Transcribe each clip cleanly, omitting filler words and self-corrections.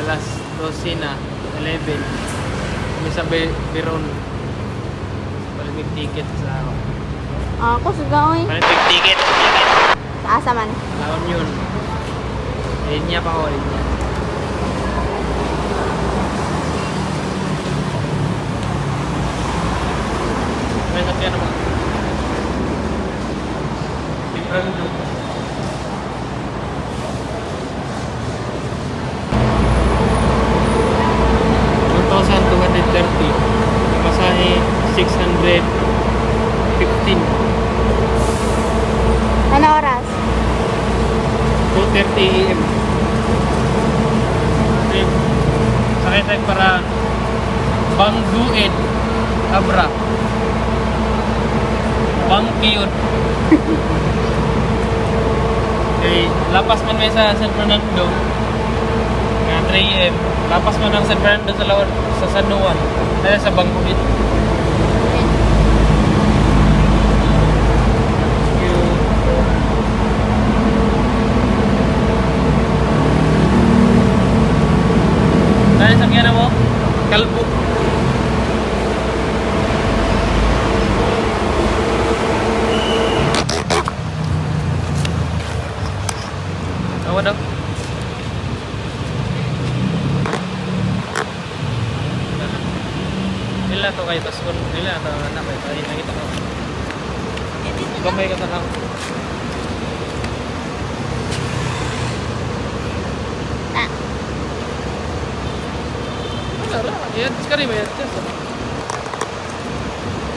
alas 12 na, 11. Kami sa Biron. Palimig ticket sa ako. Ako sigaw eh. Palimig ticket. Sa asa man. Laon yun. Linya pa ako, linya. May sakyan naman. Librang doon. 2,230. Masahe 615. Ano oras? 2:30 AM. Okay. Sakay tayo para Bangduid, Abra. Bangkiyod. Okay, lapas man may sa San Fernando. Nga 3 AM. Lapas man ang San Fernando sa Laon, sa San Juan. Dahil sa Bangduid. Dahil sakyan mo, kalbo. Awa daw. Ila to kayo, tas kung ila to anak kayo, tayo nakita ko. Gambay ka tanang. Wala, yan, sekali mo yan.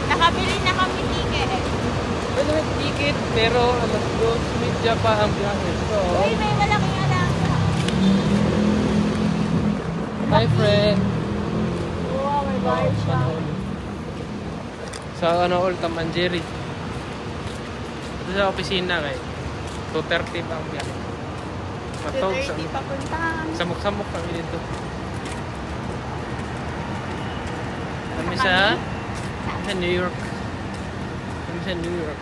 Nakabili na kami ticket. Pwede may ticket, pero alas 2:30 pa ang biyahe. So, Uy, may malaking alaga. hi friend. Wow, may bayad siya. Sa Old Tom and Jerry. Ito sa opisina kay 2:30 pa ang biyahe. Matog sa 2:30 papuntahan. samok-samok kami dito. Kami sa New York. Kami sa New York.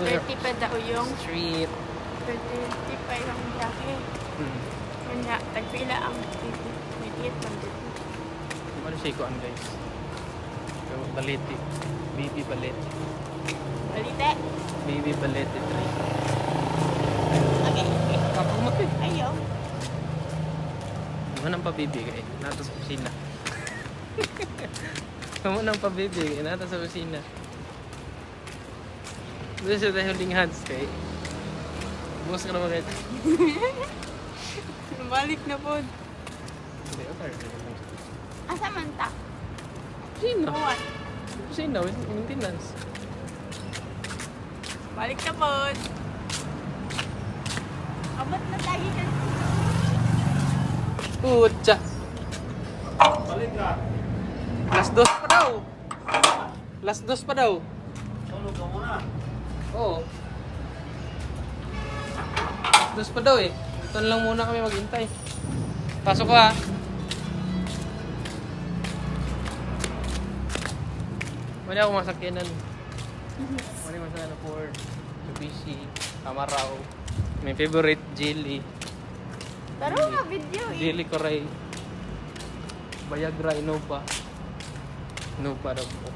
2:30 pa daw yung Street. 2:30 pa yung biyahe. Kanya, tagpila ang ticket. May ticket man dito. Ano siya ikuan guys? Yung Balete. Baby Balete. Balite. Baby Balete 3. Okay. Kapag mo ito. Ayaw. Ano nang pabibigay? Nato sa kusina. Kamu nang pabibigay? Nato sa kusina. Doon siya dahil huling hands kay. Bukas ka naman kahit. Balik na po. Hindi, okay. Asa man ta? Kusina. What? Kusina, maintenance. Balik na po. Abot na lagi ka. Putya. Balik ka. Last dos pa daw. Last dos pa daw. Tulog ka muna. Oo. Last dos pa daw eh. Ito lang muna kami maghintay. Pasok ka ha. Mali ako masakyanan. Mali masakyanan for Mitsubishi, Amarao. My favorite, Jelly. Taro nga video eh. Jelly Koray. Viagra, Innova. Innova daw po.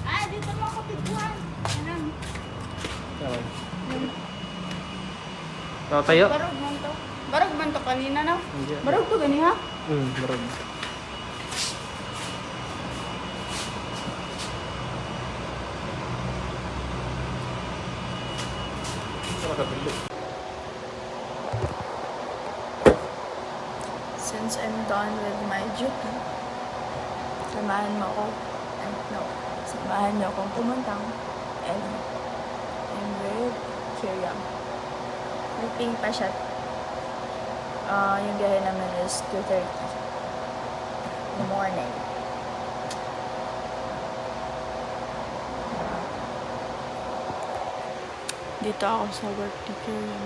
Ah, dito mo ako pituan. Anong? Tama. Tama tayo? Barog man to. Barog man to kanina na. Hindi. Barog to gani ha? Marag. Since I'm done with my duty, samahan mo ako. Samahan niyo akong pumuntang and I'm very curious. Meeting pa siya. Yung biyahe naman is 2:30 in the morning. Dito ako sa work ni Karen.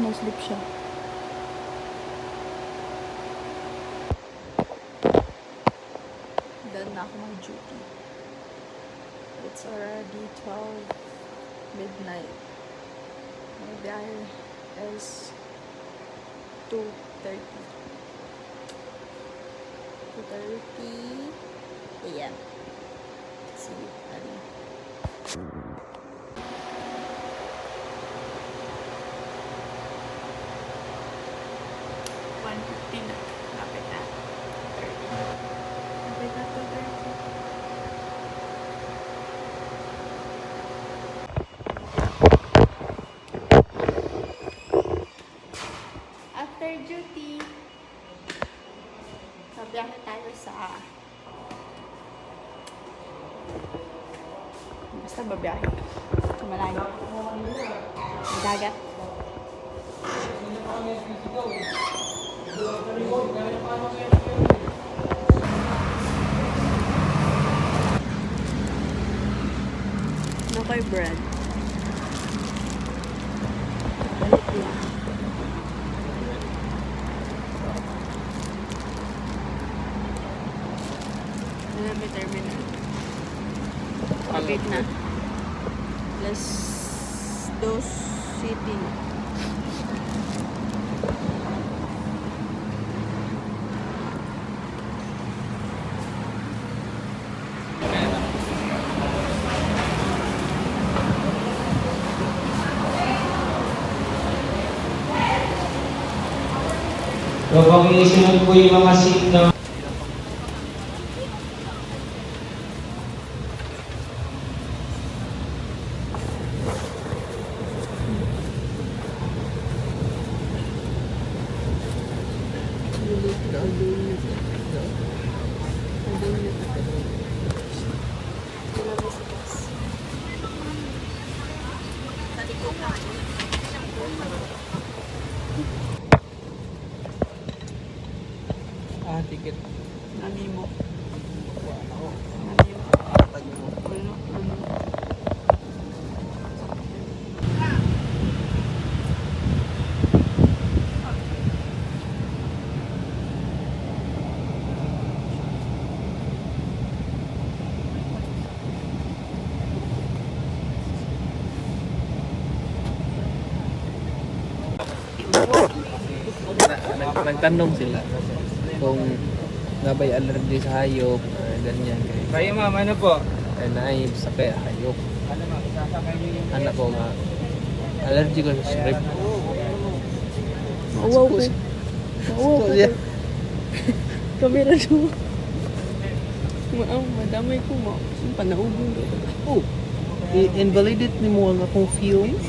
Nasleep siya. Done na ako ng duty. It's already 12 midnight. biyahe is 2:30. 2:30 a.m. See you, buddy. 1:15 na. Lapit na. 30. Lapit na 2:30. After duty, sabiyahe tayo sa basta babiyahe. Sa malayo. Ang dagat. Nakoy bread. Balik lang. May terminal. Kapit na. Plus dos city na. Kapag isunod po yung mga seat na Ticket. Nami mo. Nagtanong sila kung nabay allergy sa hayop, ganyan. Kayo ma'am, ano po? Ay naayib sa kaya hayop. Anak ko nga, allergy ko sa shrimp. Wow ko. Wow ko. Kamera mo. Madamay ko mo. Ang panaubong ko. Oh, i-invalidate ni mo ang akong fumes?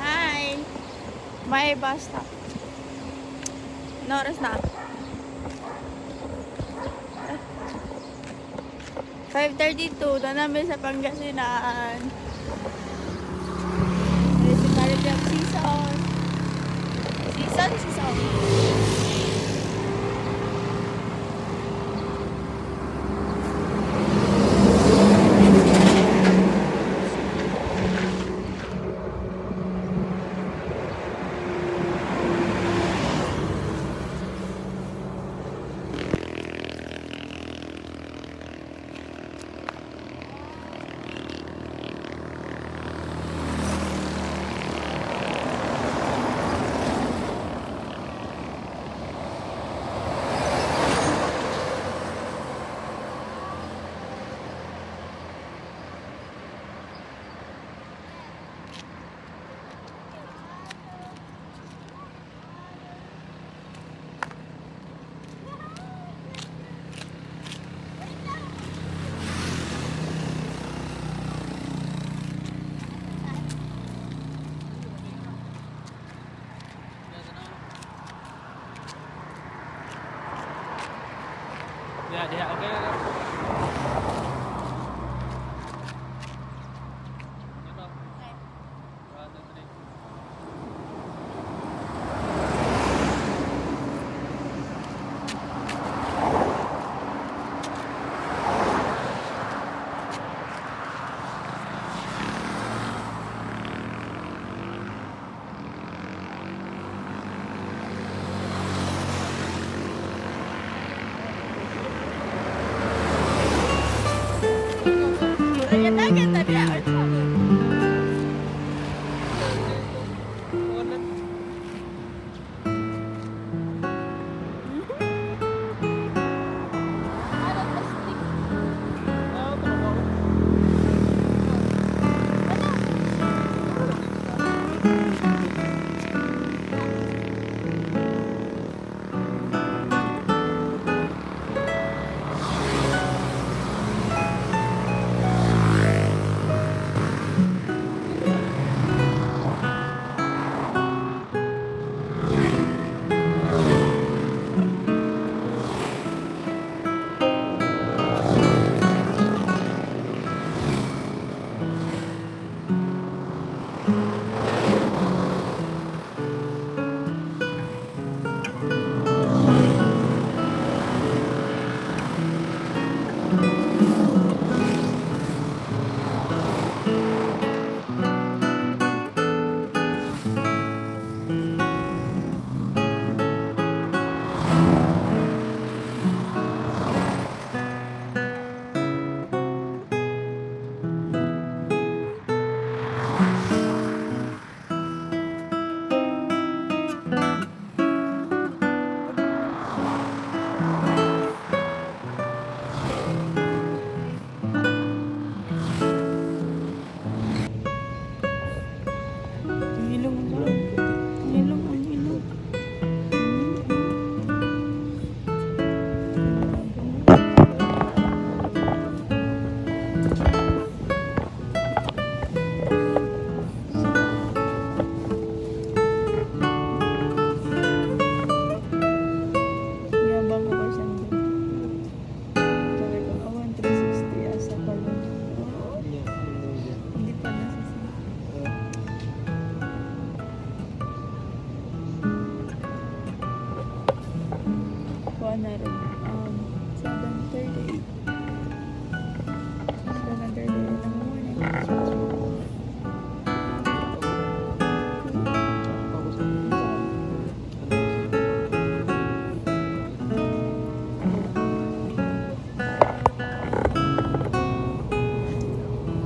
Hi! May bus stop. Ano oras na? 5:32. Doon namin sa Pangasinan. Medyo talit yung season. Season. Diha, okay. na rin. 7:38. 7:38 in the morning.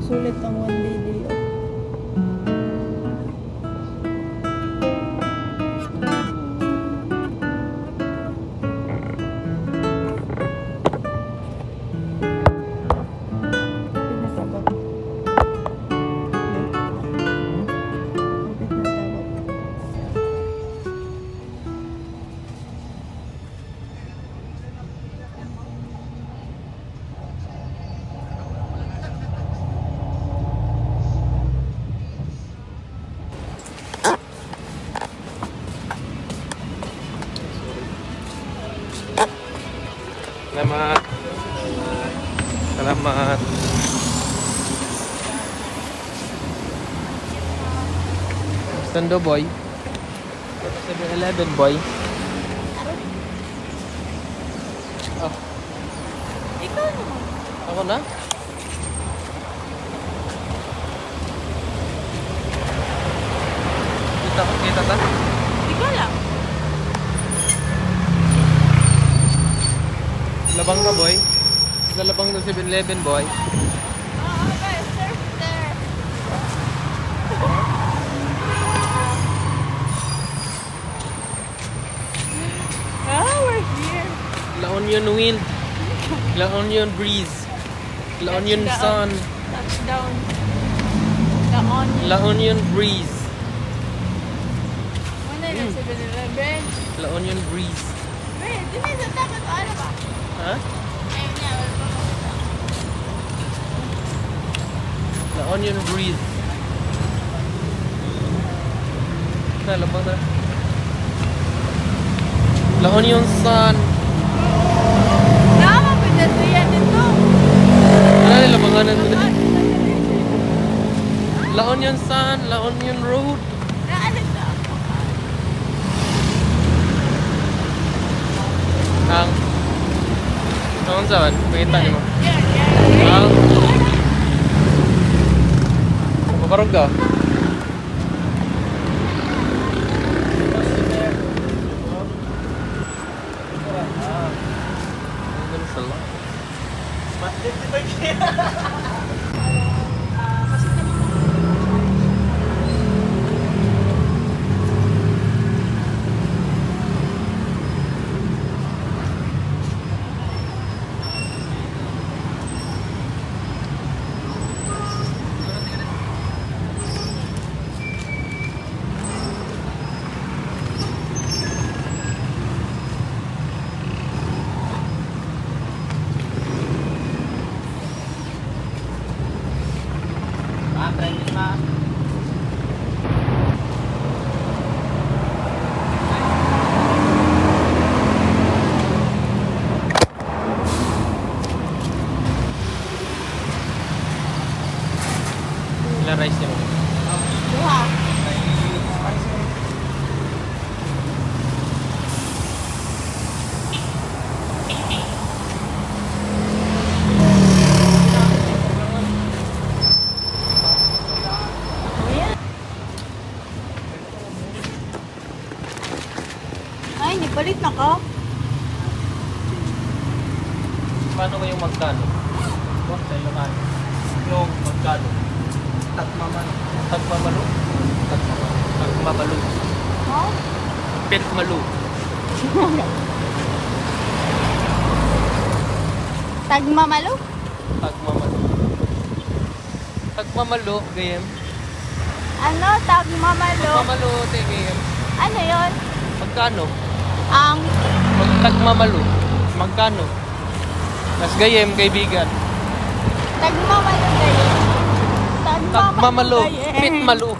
Sulit ang one day day off. Pinatabak. Pinatabak. Salamat. Salamat. Sando boy. 7-Eleven boy. Oh, Ikaw naman. ako na? Kita ta? Ikaw lang. Labang ka boy. Lalabang ng 7-Eleven boy. Oh, okay. Surf there. We're here. La Onion wind. La Onion breeze. La Onion sun. Touchdown. The onion. La Onion breeze. Ano yun? 7-Eleven. La Onion breeze. Wait, di ba sa dapat ano ba? Ha? Ayun niya, wala pa makita. La Onion breeze. Labang na. La Onion sun. Tama, pinatuyan nito. Ano labanganan mo na? La Onion sun. La Onion road. Naalit na ako. Ang saan? Pakita niyo mo. Yan. Paparog ka? Ilan rice niyo? Duha. Ay, nipalit na ka. Paano kayong magkano? Huwag sa Ilocano. Yung magkano? Tagmamalo. Tagmamalo? Tagmamalo. Ha? Pitmalo. Tagmamalo? Tagmamalo. Tagmamalo, gayem. Ano? Tagmamalo? Tagmamalo, te, gayem. Ano yon? Magkano? Ang Tagmamalo. Magkano? Mas gayem, kaibigan. tagmamalo kayo. Tagmamalo. kayo. Pitmalo.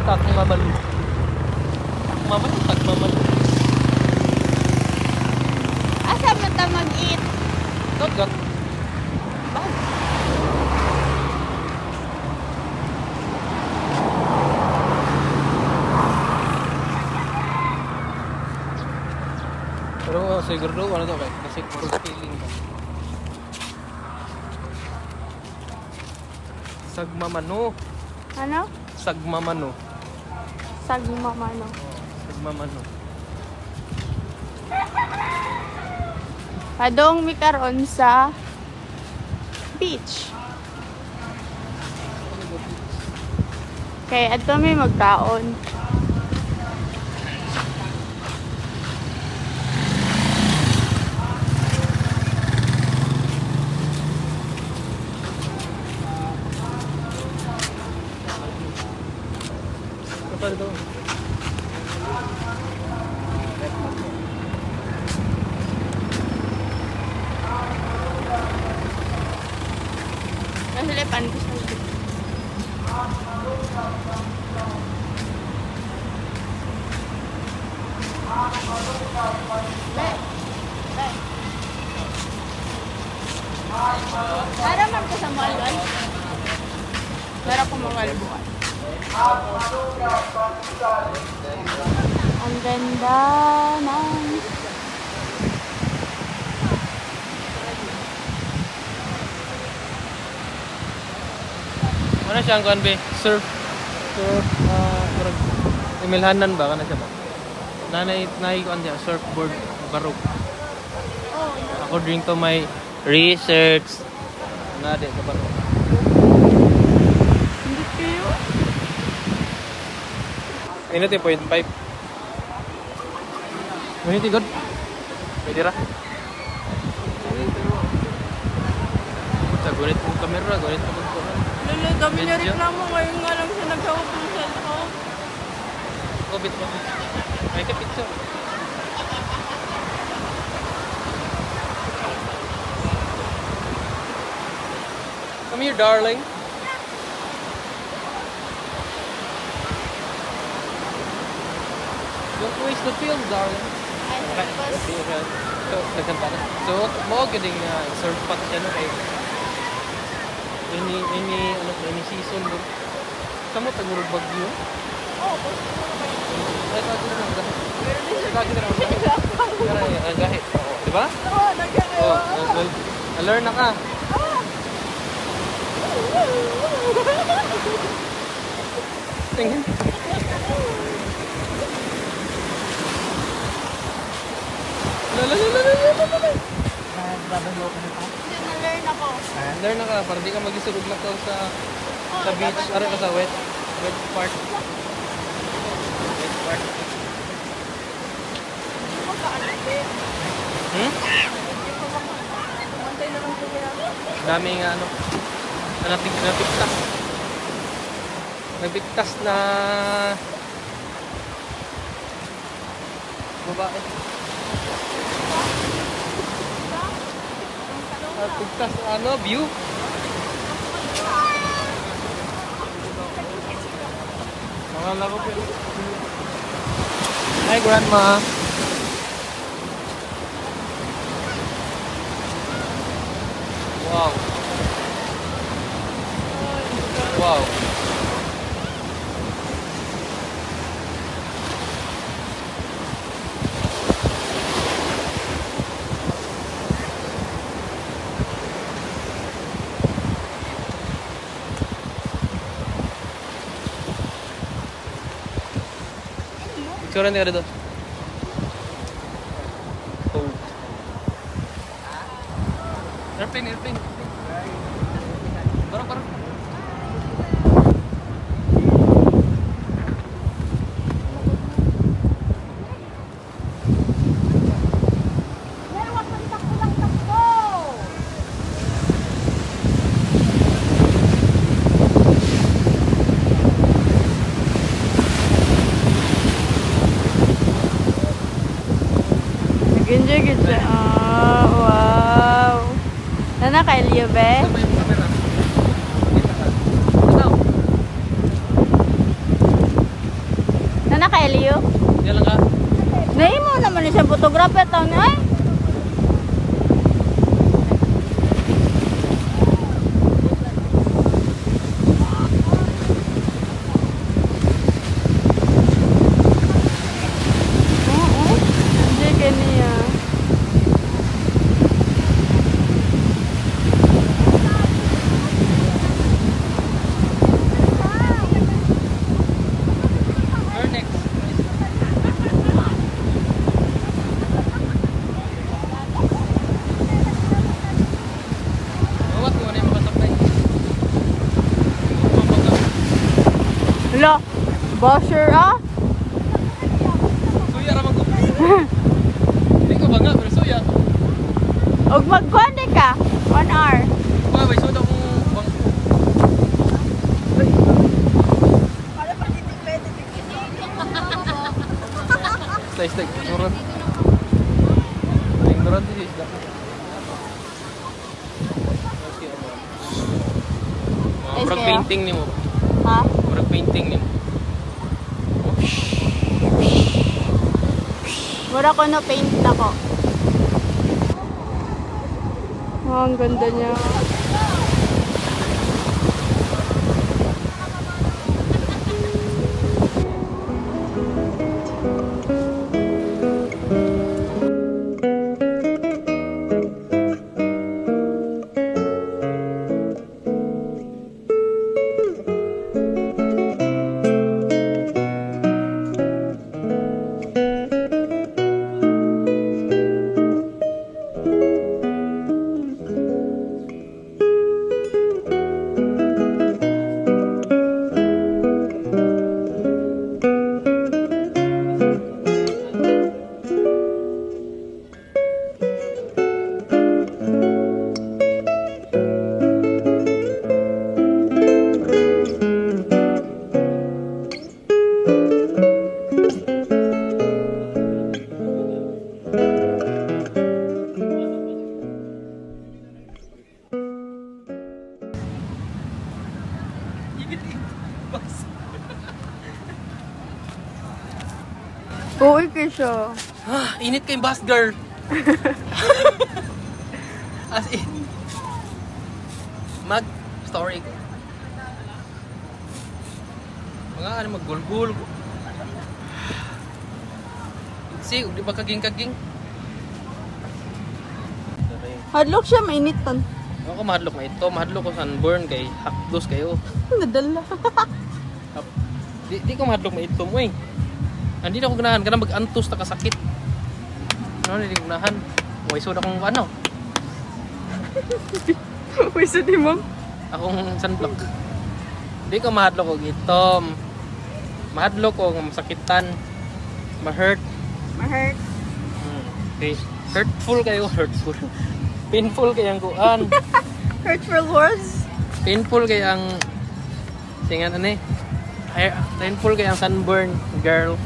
Tagmamalo. Tagmamalo, tagmamalo. Asa man ta mag-eat? Dagat. Bag. Pero siguro ano to kay kasi puro feeling ba. Sagmamano. Ano? Sagmamano. Sagmamano. Sagmamano. Padong mi karon sa beach. Kay adto may magkaon. Kapal to. Nasilipan ko sa beach. Para man ko sa malon. Para ko mangalbuan. Ang ganda ng Ano siya ang kuan be? Surf. Surf parang imilhanan ba kana siya ba? Nanay kuan siya surfboard barok. According to my research. Na di ka barok. hindi kayo. Ini 0.5. Ini tiga. Pwede ra. Sa gunit mo kamera, gunit mo kuan. Lalo, dami niya Medyo. reklamo ngayon nga lang siya nagkawag ng cellphone. Kobit mo. Ay ka picture. Come here, darling. Don't waste the film, darling. So, nagkanta na. So, mo galing surf pack siya no kay any season do. Kamo tagurog bagyo. Ay ka dito na gahi. Ka dito na gahi. Kaya gahi. Di ba? Oo, nagkakayo. Oh, learn na ka. Tingin. Hindi, na-learn ako. Learn na ka para di ka magisulog na ka sa beach. Ara ka sa wet part. Wet part. Hmm? Mantay na lang sila. Daming ano. Napigtas. Nabigtas na babae. Nabigtas na ano, view. Mga laro po. Hi, grandma. Wow. Wow. Picturean ka dito. Oh. Airplane. Barang. Enjoy good siya. Oh, wow. Nana kay Leo, be? Saan ba yung camera? Kita ka. Ikaw. Nana kay Leo? Yan lang ka. Nahimo naman ni siya photographer taon niya, ay. Oo. Enjoy ka niya. Bosher ah? Suya ramang ko. Hindi ko ba nga, pero suya. Og magkuhan ka? 1 hour. Ba, may soda kong bangko. Slice like, ignorant. Ignorant is isda. Murag painting ni mo. Ha? Murag painting ni mo. Mura ko na paint ako. Oh, ang ganda niya. Uy, siya. Ah, init kayong bus girl. As in. Mag story ko. Mga ano maggulgul. Si, di ba kaging-kaging? Hadlok siya, mainit ton. Ako mahadlok na ito. Mahadlok ko sunburn kay hakdos kayo. Nadala. Di ko mahadlok na ito mo eh. Hindi na ako ganahan. Ganang mag-antos na kasakit. Ano, hindi ko ganahan. May soda kong ano. Uy, sa di mo? Akong sunblock. Hindi ko mahadlok ko itom. Mahadlok ko masakitan. Ma-hurt. Ma-hurt. Okay. Hurtful kayo. Hurtful. Painful kayang kuan. Hurtful words? Painful kayang singan ano eh. Painful kayang sunburn, girl.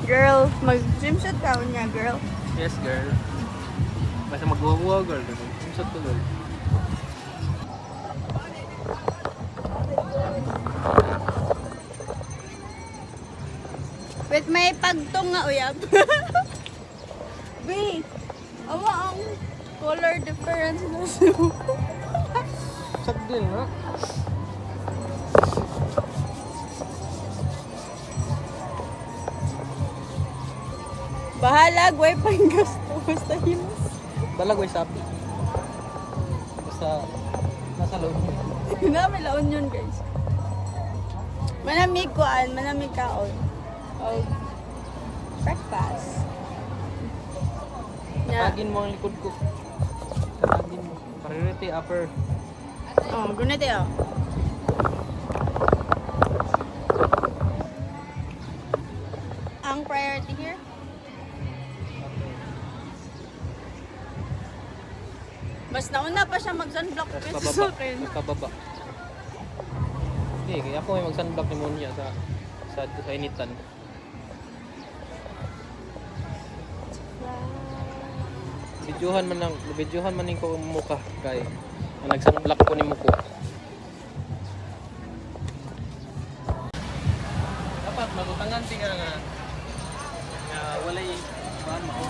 Girl, mag-swimsuit ka niya, girl. Yes, girl. Basta magwawa, girl. Swimsuit ko, girl. Wait, may pagtong nga, uyab. B, awa ang color difference na siya. Sak din, ha? Bahala, guay pa yung gusto. Basta himas. Balagoy sapi. Basta nasa loob mo. Na, may laon yun, guys. Manamig kuan, manamig kaon. Oh, breakfast. Tatagin mo ang likod ko. Tatagin mo. Priority upper. Oh, gunit eh, oh. Ang priority here? Mas nauna pa siya mag-sunblock Tapos kaysa sa pababa. akin. Tapos pababa. Okay, kaya ako may mag-sunblock pneumonia sa initan. Videohan man ko ang mukha kay nag-sunblock ko ni muko. Dapat magutangan siya nga walay baan mao.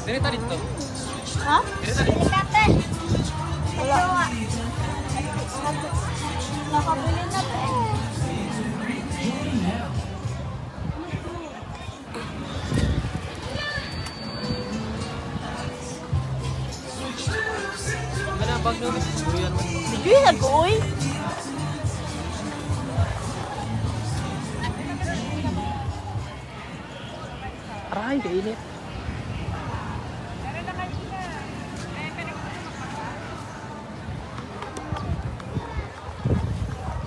Dili ta dito. Ha? Dili ta dito. Wala. Nakabili na to eh. Ano bag no? Duyan mo. Sige, nag-uwi. Aray, kainit.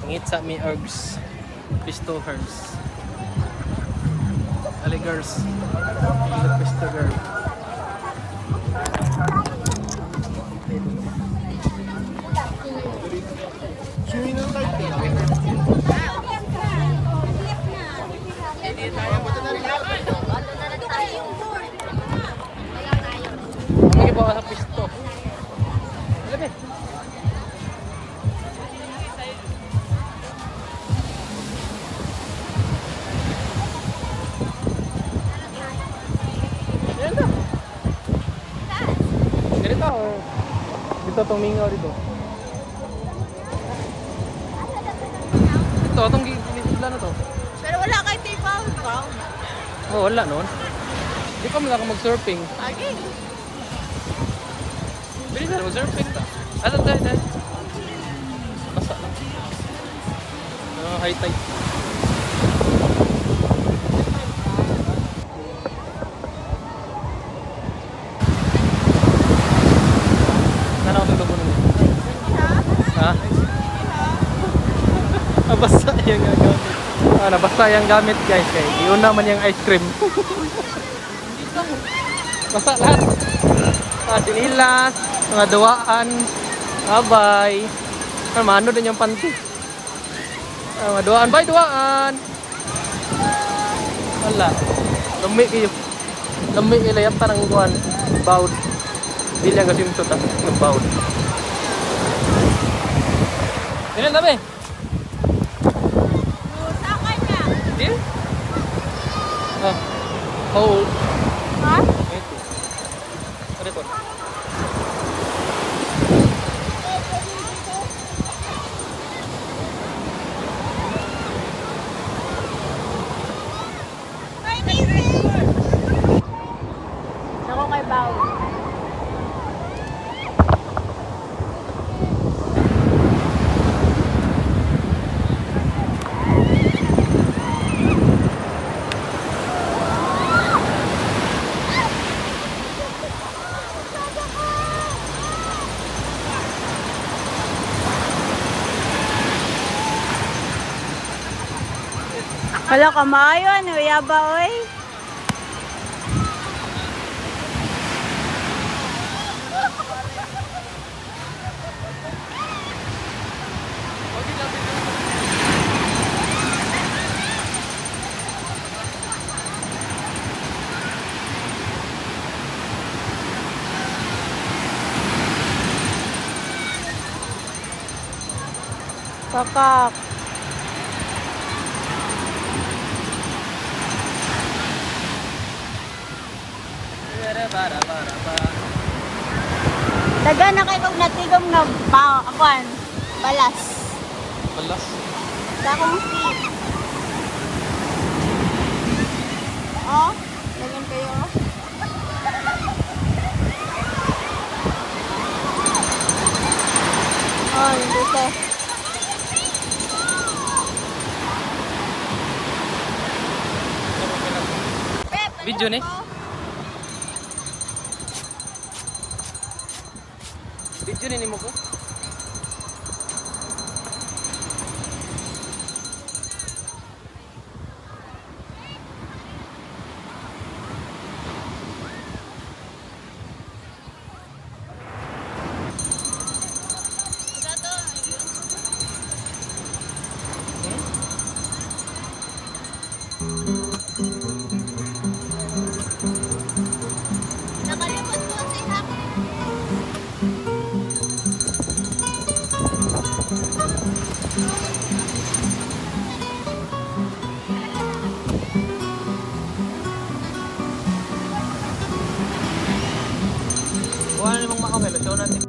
Ngits. sa mi ergs. Pisto hers. Ali girls. Pisto girl. Ang iba sa pisto. Alam eh. Ayan na. Ganito or dito tumingaw dito. Ito, itong ginisibla na to. Pero wala kay PayPal account. Oh, wala noon. Di pa muna ako mag-surfing. Lagi. Bilis na mag-surfing ta. Ano tayo tayo? Basa lang. High tide. Ano ako tutubunan niya? Ha? Nabasa yung gamit. Nabasa yung gamit guys. Yun naman yung ice cream. Basa lahat. Sinilas, mga duwaan, abay. Mano din yung panty. Mga duwaan, bay duwaan. Wala. Lumi kayo. Lumi ilayap ta ng kuhan. Bawd. Dili ang kasimsot ha. Bawd. Ilan dami? Sakay niya. Deal? How old? Ha? 20. Ano po? Ako kay Bao. Wala ka maayo, ano, yaba, oy. Kakak. Daga na kayo kung natigom nga akuan, balas. Balas. Sa akong feet. Oh, ganyan kayo. Oh, dito. Video ni? Video ni mo ko? Nakalimot ko si Hak. Kuha na mong makamay. Ito natin.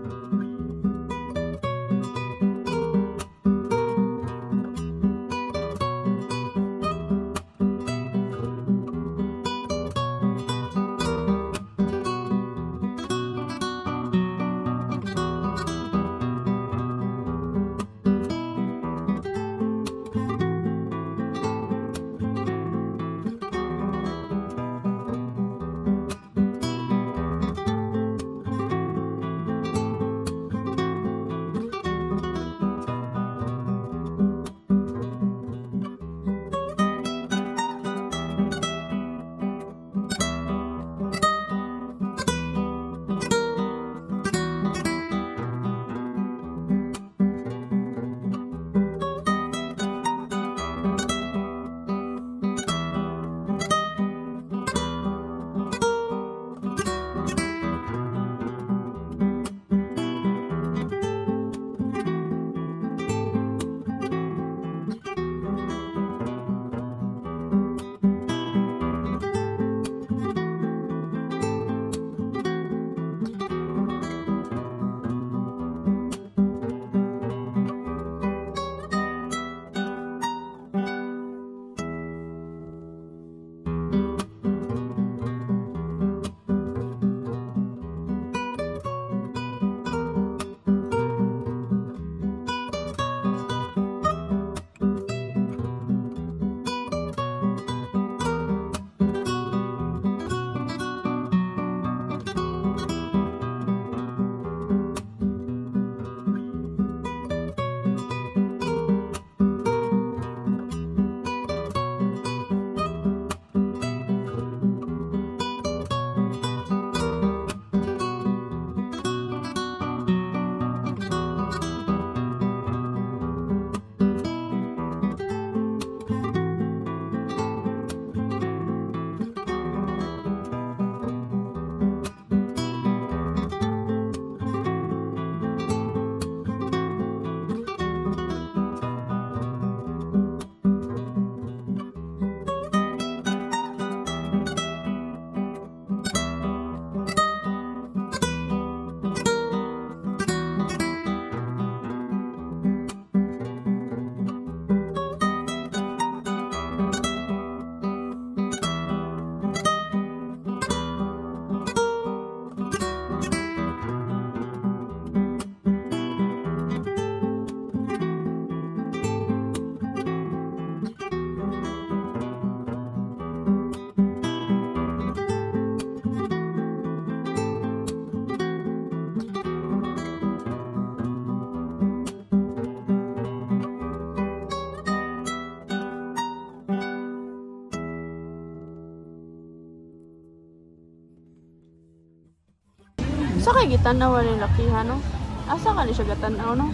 Sa kay gitanaw ni lakihan no? Asa ka ni siya gatanaw no?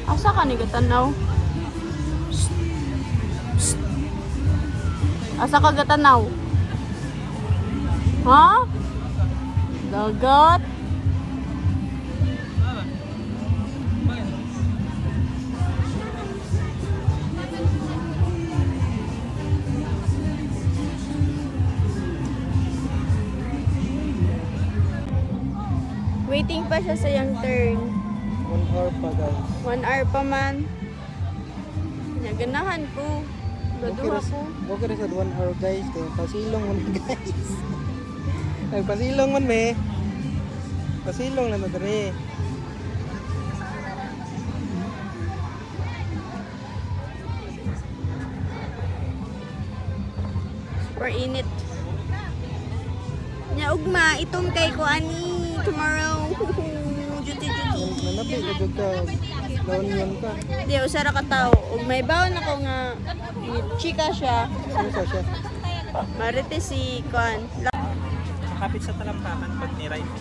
Asa ka ni gatanaw? Asa ka gatanaw? Ha? Dagat? Waiting pa siya sa yung turn. 1 hour pa guys. 1 hour pa man. Naganahan ko. Gaduha ko. Okay rin sa 1 hour guys. Kaya pasilong mo na guys. Ay, pasilong man me. Pasilong na madari. Super init. Nya ugma itong kay ko ani tomorrow. Duty. Nanapit na dyan ka. Lawan yan ka. Di usara ka tao. Ug may bawon ako nga chika siya. Ano sa siya? Marite si Kwan. Kapit sa talampakan pag ni-ride.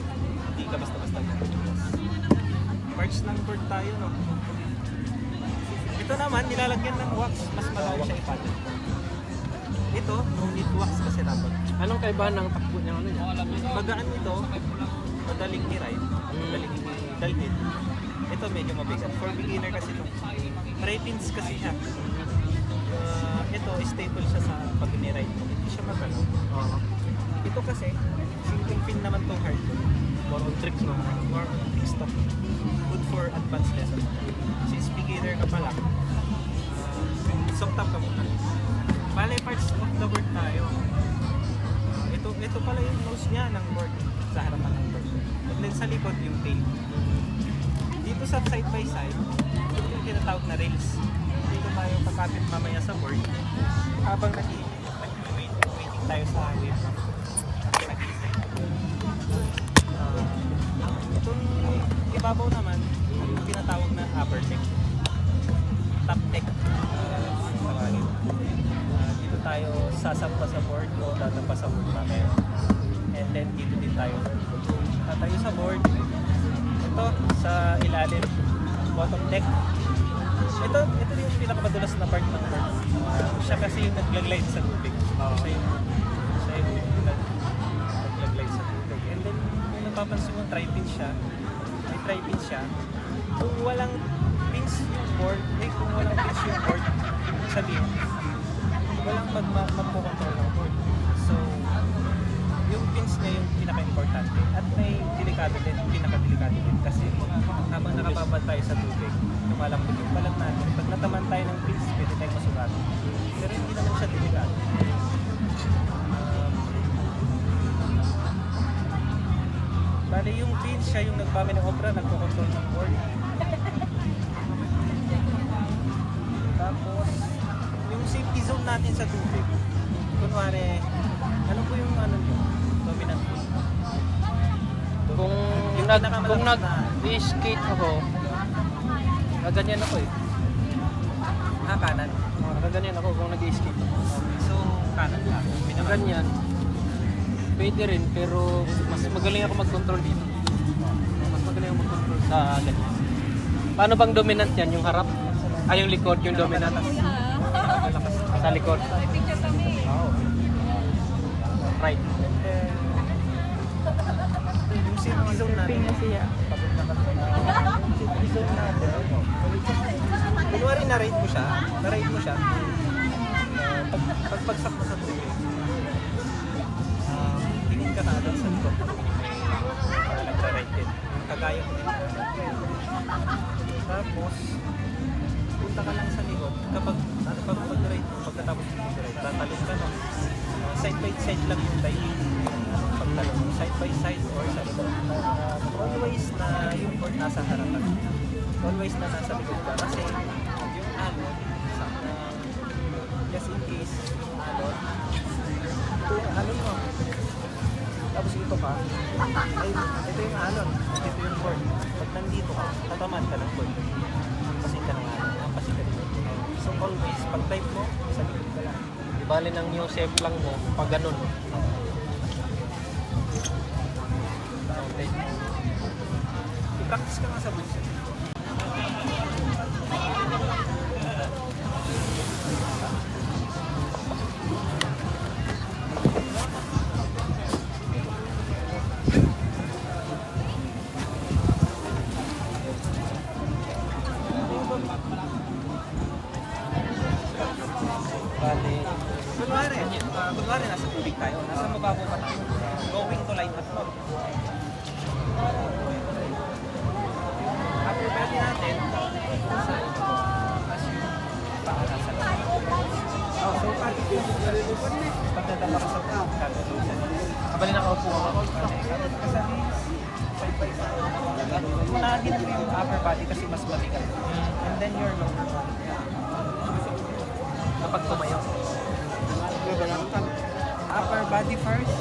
Hindi ka basta-basta. Parts ng board tayo, no? Ito naman, nilalagyan ng wax. Mas malayo siya ipatin. Ito, no need wax kasi dapat. Anong kaibahan ng takbo niya? Ano niya? Magaan ito, madaling i-ride, madaling dalhin. Ito medyo mabigat. For beginner kasi ito. Try-pins kasi siya. Ito, stable siya sa pag ni-ride mo. Hindi siya magalaw. Ito kasi, single pin naman itong hardware. More on tricks, no? More on tricks to. Good for advanced lesson. Since beginner ka pa lang, soft top ka muna. Bale, parts of the board tayo. Ito pala yung nose niya ng board sa harapan ng board. And then sa likod yung tail. Dito sa side by side, ito yung tinatawag na rails. Dito tayo kakapit mamaya sa board habang waiting tayo sa wave. Itong ibabaw naman, yung tinatawag na upper deck. Top deck. Dito tayo sasampa sa board o dadampa sa board mamaya. And then dito din tayo tatayo sa board. Ito sa ilalim, bottom deck. Ito yung pinakamadulas na part ng board. Siya kasi yung naglaglide sa tubig. Siya yung naglaglide sa tubig. And then kung napapansin mo, tri-pin siya. May tri-pin siya. Kung walang pins yung board, kung walang pins yung board, sabihin, walang magpo-control ng board. So, yung pins niya yung pinaka-importante. At may delikado din, pinaka-delikado din. Kasi habang nakababad tayo sa tubig, lumalambot yung balat natin. Pag nataman tayo ng pins, pwede tayo masugat. Pero hindi naman siya delikado. Bale, yung pins siya yung nagpaminobra, nagpo-control ng board. Tapos, yung safety zone natin sa tubig, kunwari, ano po yung ano nyo? Dominant po. Kung nag-skate ako, kaganyan ako eh. Kanan. Kaganyan ako kung nag-skate ako. So, kanan lang. Ganyan. Pwede rin, pero mas magaling ako mag-control dito. Mas magaling ako mag-control sa ganyan. Paano bang dominant yan? Yung harap? Yung likod, yung dominant. Sa likod. Oh. Right. Yung safety zone natin. siya. Safety zone natin. Kunwari na-rate mo siya. Pagpagsak mo sa tubig. Tingin ka na agad sa likod. Nag-rate din. Kagaya mo din. Tapos, punta ka lang sa likod. Kapag mag-rate mo, pagkatapos mo mag-rate, tatalon ka no. Side by side lang yung diving. Pagtalon mo, side by side or sa likod. Always na yung board nasa harapan. Always na nasa likod ka. Kasi yung alon, just in case, alon, ito yung alon mo. Tapos ito ka, ay, ito yung alon, ito yung board. Pag nandito ka, tataman ka ng board. Pasin ka ng alon, pasin ka ng board. So always, pag type mo, sa likod ka lang. Di bali ng new safe lang mo, pag ganun. Okay. I-practice ka nga sa board, sir. Bali, Kunwari nasa tubig tayo, nasa mababaw pa tayo. Going to line at all. After body natin, as you pakalasa lang. Oh, so pagdadala ka sa ground, gagawin. bali nakaupo ako. Unahin mo yung upper body kasi mas mabigat. And then your lower body. Kapag tumayo. Upper body first.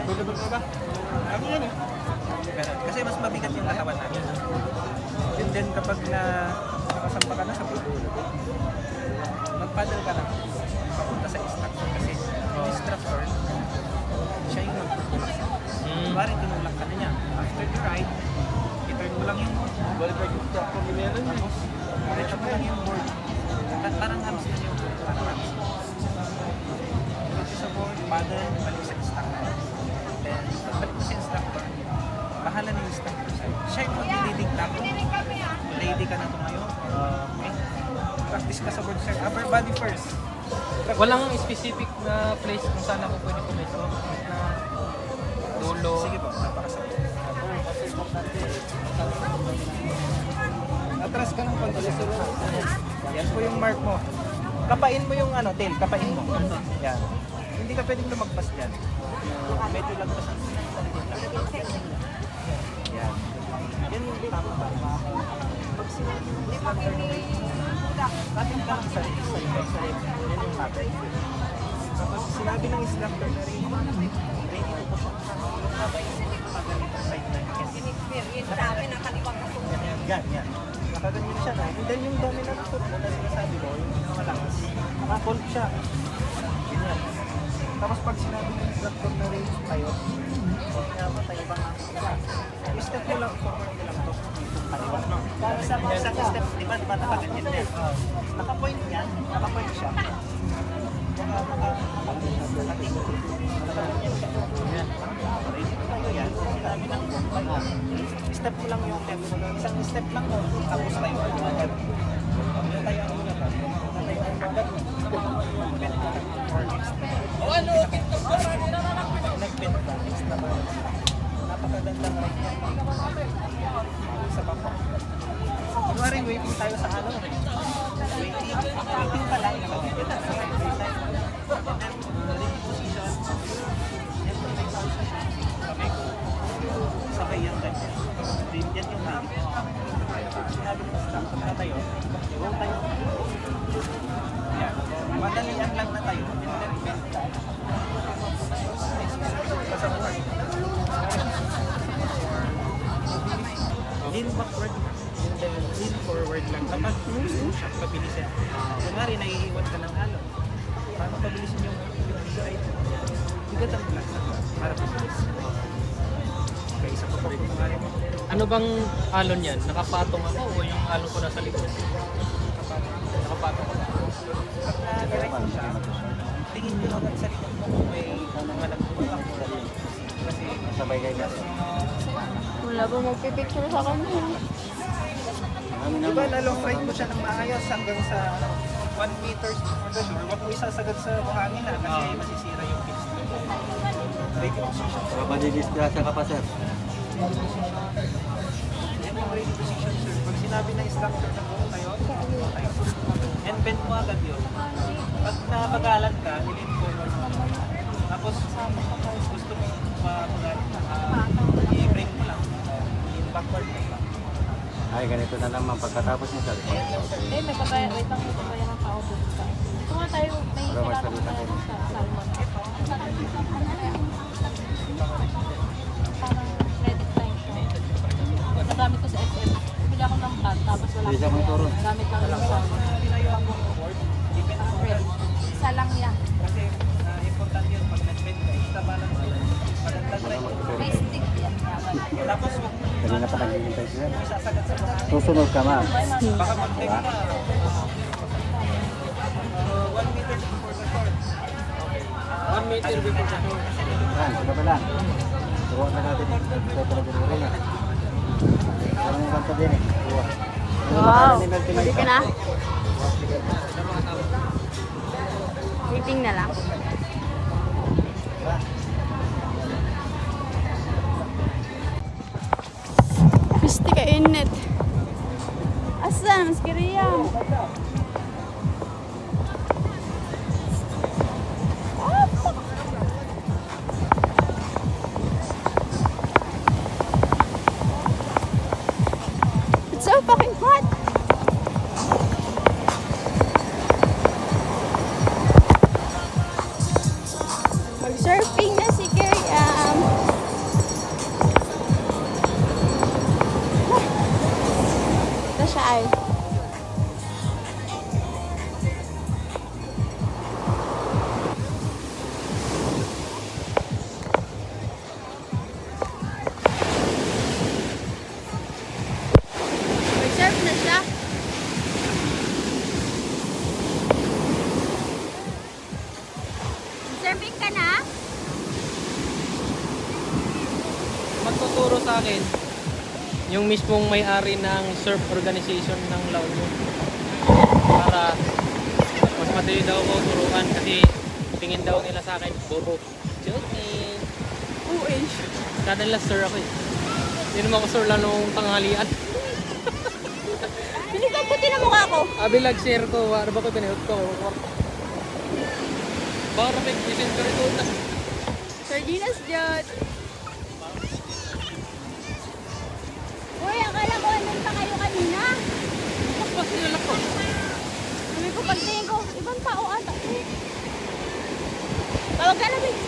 Bulabog ba? Ano yan eh? Ganun. Kasi mas mabigat yung katawan natin. And then kapag nakasampa ka na sa pool, mag-paddle ka na papunta sa instructor. Kasi yung instructor, siya yung magtutulak sa. Bari tinulak ka na niya. After the ride, i-turn mo lang yung board. Tapos, diretso mo lang yung board. Parang hamstring yung board. Parang hamstring. Diretso sa board, paddle, balik sa instructor. Then, pagbalik mo sa instructor, bahala na yung instructor sa'yo. Siya yung mag-leading mo. Ready ka na tumayo. Okay? Practice ka sa board, sir. Upper body first. Walang specific na place kung saan ako pwede pumeso. Na dulo. Sige po, napakasabot. Atras ka ng konti. Yan po yung mark mo. Kapain mo yung tail, kapain mo. Yan. Hindi ka pwedeng lumagpas dyan. Medyo lagpas ang yan. Yan yung tama ba? Pag sinabi mo, hindi pa kapit ka lang sa left. Yan yung habit. Kapag sinabi ng instructor na ready to push up. Sabay magaling sa side na yan. Nakaganyan siya na. And then yung dominant foot mo na sinasabi ko, yung malakas, nakakolp siya. Ganyan. Tapos pag sinabi ng instructor na ready tayo, tayo bang i-step mo lang, forward mo lang to. Para sa mga isang step, di ba nakaganyan din. Naka-point yan, naka-point siya. Nakating. Nakaganyan siya. Ready mo tayo yan. Sinabi ng step mo lang yung step. Isang step lang mo, tapos tayo ang agad. Tayo ang agad. Tayo ang agad. Nag-bend ka. Extra balance. Napakagandang right yan. Sa bako. Kunwari, waiting tayo sa waiting pa lang. Nakaganda na. Position. Sabay yan ganyan. Yan yung habit. Sinabi mo stop na tayo. Go tayo. Yan. Madalian lang na tayo. Lean backward. Lean forward lang. Kapag push-up, pabilisin. Kunwari, naiiwan ka ng halo. Paano pabilisin yung ride? Bigatan mo lang. Para pabilis. Okay, isa pa po. Kunwari mo. Ano bang alon yan? Nakapatong ako o yung alon ko nasa likod? Nakapatong ako. Pag na-direct siya, tingin mo naman sa likod mo kung may mga nagpupuntak mo. Kasi sabay kayo kasi. Wala ba magpipicture sa kanya? Diba, na-long ride mo siya ng maayos hanggang sa 1 meters before the shore. Huwag mo isasagad sa buhangin na kasi masisira yung pitch. Ready position. Mapadidisgrasya ka pa, sir. Yan yung ready position, sir. Pag sinabi ng instructor na buo tayo, tayo. And bend mo agad yun. Pag napagalan ka, ilin forward mo. Tapos, gusto mo i-break mo lang. I-backward mo lang. Ay, ganito na naman pagkatapos mo, sir. Eh, may papaya. Wait lang, may papaya ng tao dun sa. Ito nga tayo, may Para kailangan magsalita tayo kayo. sa salmon. Parang credit time siya. Nagamit ko sa SM. Bili ako ng pad, tapos wala Hindi siya ko magturo. gamit lang yung salmon. Pinayuhan mo ang board, depende Ang credit. Isa lang yan. kasi importante yun pag nag-bend ka, basta balance mo. Magandang Hihintay sila. Susunod ka, ma'am. Baka mag-take Diba? na. 1 meter before the short. 1 meter before the door. Yan, sila ba lang? Turuan na natin eh. Ito talaga rin yan. Ano yung kanta din eh? Tuwa. Wow. Hindi ka na? Waiting na lang. Gusto ka init. Asan? Mas kiriyam. It's so fucking hot. Mag-surfing na si Kiriam. Ito siya ay. Mag-surf na siya. Surfing ka na? Magtuturo sa akin yung mismong may-ari ng surf organization ng La Union. Para mas madali daw ako turuan kasi tingin daw nila sa akin, bobo. Joking. Uy. Kadalas sir ako eh. Hindi naman ako sir lang nung tanghalian. Hindi ka puti na mukha ko. Abilag share ko, ano ba ko pinahot ko? Baka may vision ko rin doon. Sardinas dyan. Uy, akala ko andun pa kayo kanina. Mas nila ko. Sabi ko, pagtingin ko, ibang tao ata. Tawag ka na, babe.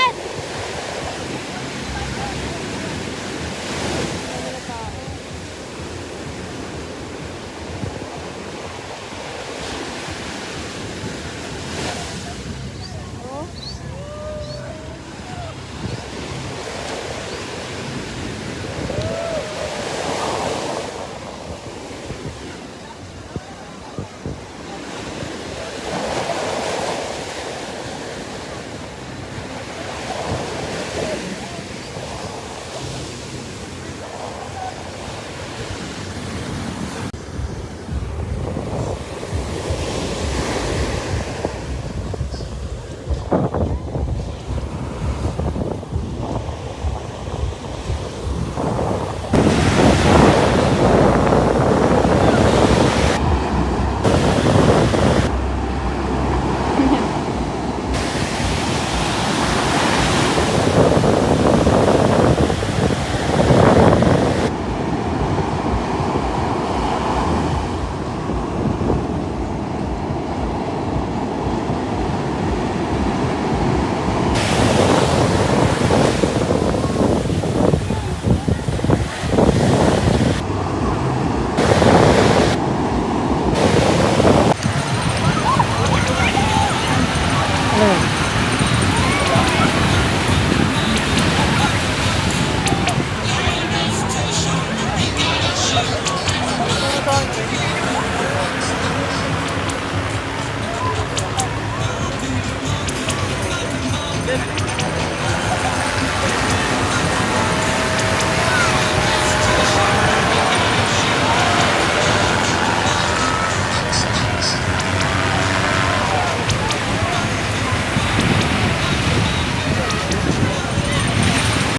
Yes!